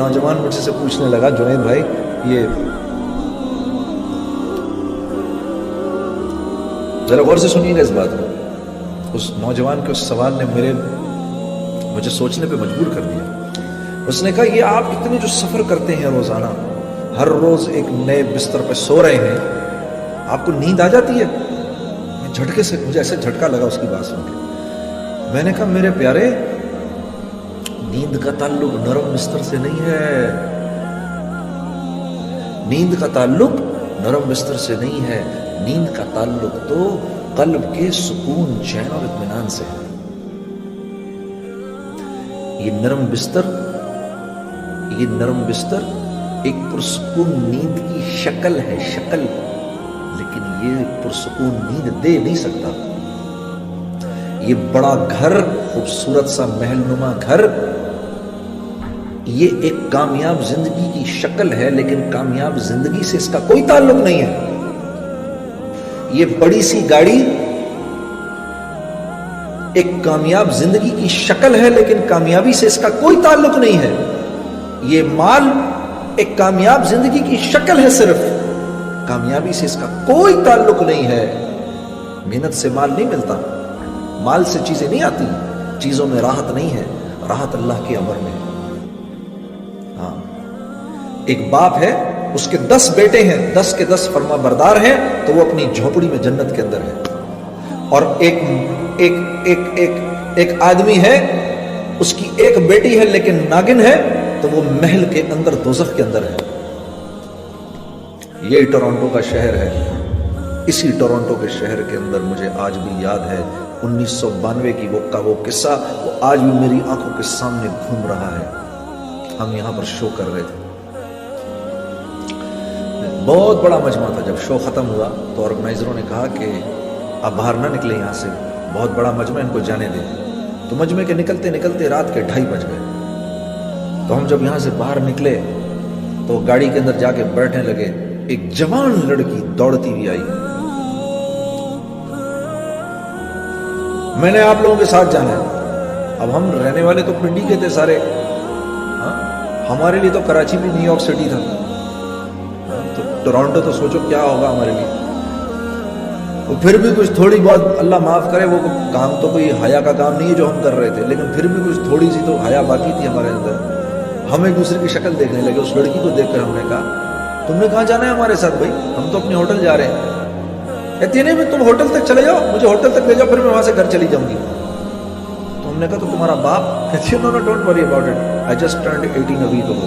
نوجوان مجھ سے پوچھنے لگا جنید بھائی یہ ذرا غور سے سنیے گا اس بات کو. اس نوجوان کے اس سوال نے مجھے سوچنے پہ مجبور کر دیا. اس نے کہا یہ آپ اتنے جو سفر کرتے ہیں روزانہ، ہر روز ایک نئے بستر پہ سو رہے ہیں، آپ کو نیند آ جاتی ہے؟ جھٹکے سے مجھے ایسے جھٹکا لگا اس کی بات سن کے. میں نے کہا میرے پیارے، نیند کا تعلق نرم بستر سے نہیں ہے. نیند کا تعلق نرم بستر سے نہیں ہے. نیند کا تعلق تو قلب کے سکون، چین اور اطمینان سے ہے. یہ نرم بستر ایک پرسکون نیند کی شکل ہے، لیکن یہ پرسکون نیند دے نہیں سکتا. یہ بڑا گھر، خوبصورت سا محل نما گھر، یہ ایک کامیاب زندگی کی شکل ہے، لیکن کامیاب زندگی سے اس کا کوئی تعلق نہیں ہے. یہ بڑی سی گاڑی ایک کامیاب زندگی کی شکل ہے، لیکن کامیابی سے اس کا کوئی تعلق نہیں ہے. یہ مال ایک کامیاب زندگی کی شکل ہے، صرف کامیابی سے اس کا کوئی تعلق نہیں ہے. محنت سے مال نہیں ملتا، مال سے چیزیں نہیں آتی، چیزوں میں راحت نہیں ہے، راحت اللہ کے امر میں ہے. ہاں، ایک باپ ہے، اس کے 10 بیٹے ہیں، 10 کے 10 فرما بردار ہیں، تو وہ اپنی جھونپڑی میں جنت کے اندر ہے. اور ایک آدمی ہے، اس کی ایک بیٹی ہے لیکن ناگن ہے، تو وہ محل کے اندر دوزخ کے اندر ہے. یہ ٹورانٹو کا شہر ہے. اسی ٹورانٹو کے شہر کے اندر مجھے آج بھی یاد ہے 1992 کی وہ قصہ، وہ آج بھی میری آنکھوں کے سامنے گھوم رہا ہے. ہم یہاں پر شو کر رہے تھے، بہت بڑا مجمع تھا. جب شو ختم ہوا تو آرگنائزروں نے کہا کہ آپ باہر نہ نکلیں یہاں سے، بہت بڑا مجمع، ان کو جانے دیں. تو مجمع کے نکلتے نکلتے رات کے 2:30 بج گئے. تو ہم جب یہاں سے باہر نکلے تو گاڑی کے اندر جا کے بیٹھنے لگے. ایک جوان لڑکی دوڑتی ہوئی آئی. میں نے آپ لوگوں کے ساتھ جانا ہے. اب ہم رہنے والے تو پنڈی کے تھے سارے، ہمارے لیے تو کراچی بھی نیو یارک سٹی تھا، تو ٹورانٹو تو سوچو کیا ہوگا ہمارے لیے. تو پھر بھی کچھ تھوڑی بہت، اللہ معاف کرے، وہ کام تو کوئی حیا کا کام نہیں ہے جو ہم کر رہے تھے، لیکن پھر بھی کچھ تھوڑی سی تو حیا باقی تھی ہمارے اندر. ہم ایک دوسرے کی شکل دیکھنے لگے. اس لڑکی کو دیکھ کر ہم نے کہا تم نے کہاں جانا ہے ہمارے ساتھ بھائی؟ ہم تو اپنے ہوٹل جا رہے ہیں. کہتی نہیں، تم ہوٹل تک چلے جاؤ، مجھے ہوٹل تک لے جاؤ، پھر میں وہاں سے گھر چلی جاؤں گی. تو ہم نے کہا تو تمہارا باپ؟ کہتی no don't worry about it, I just turned 18 a week ago.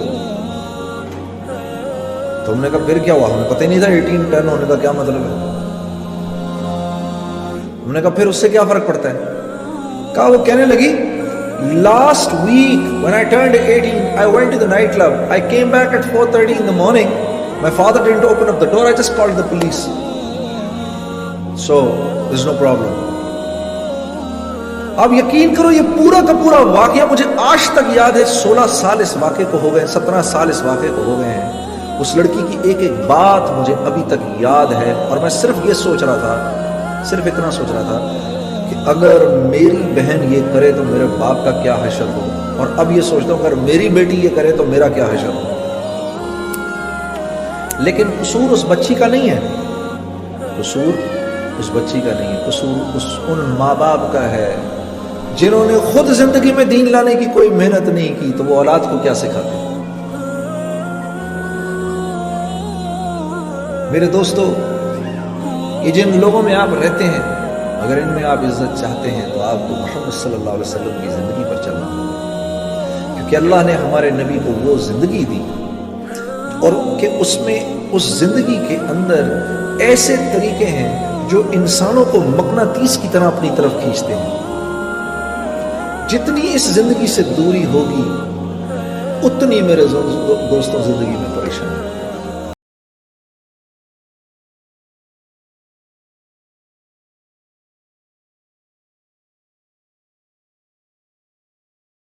تو ہم نے کہا پھر کیا ہوا؟ ہمیں پتہ ہی نہیں تھا 18 ٹرن ہونے کا کیا مطلب ہے. ہم نے کہا پھر اس سے کیا فرق پڑتا ہے؟ کہا وہ کہنے لگی last week when I turned 18 I went to the nightclub. I came back at 4:30 in the morning. My father didn't open up the door. I just called the police. So there's no problem. اب یقین کرو یہ پورا کا پورا واقعہ مجھے آج تک یاد ہے. 16 سال اس واقعے کو ہو گئے، 17 سال اس واقعے کو ہو گئے ہیں. اس لڑکی کی ایک ایک بات مجھے ابھی تک یاد ہے. اور میں صرف یہ سوچ رہا تھا، صرف اتنا سوچ رہا تھا کہ اگر میری بہن یہ کرے تو میرے باپ کا کیا حشر ہو. اور اب یہ سوچتا ہوں اگر میری بیٹی یہ کرے تو میرا کیا حشر ہو. لیکن قصور اس بچی کا نہیں ہے، قصور اس بچی کا نہیں ہے، قصور ان ماں باپ کا ہے جنہوں نے خود زندگی میں دین لانے کی کوئی محنت نہیں کی، تو وہ اولاد کو کیا سکھاتے. میرے دوستو، یہ جن لوگوں میں آپ رہتے ہیں، اگر ان میں آپ عزت چاہتے ہیں تو آپ کو محمد صلی اللہ علیہ وسلم کی زندگی پر چلنا ہوگا. کیونکہ اللہ نے ہمارے نبی کو وہ زندگی دی، اور کہ اس میں اس زندگی کے اندر ایسے طریقے ہیں جو انسانوں کو مقناطیس کی طرح اپنی طرف کھینچتے ہیں. جتنی اس زندگی سے دوری ہوگی اتنی میرے دوستوں زندگی میں پریشانی.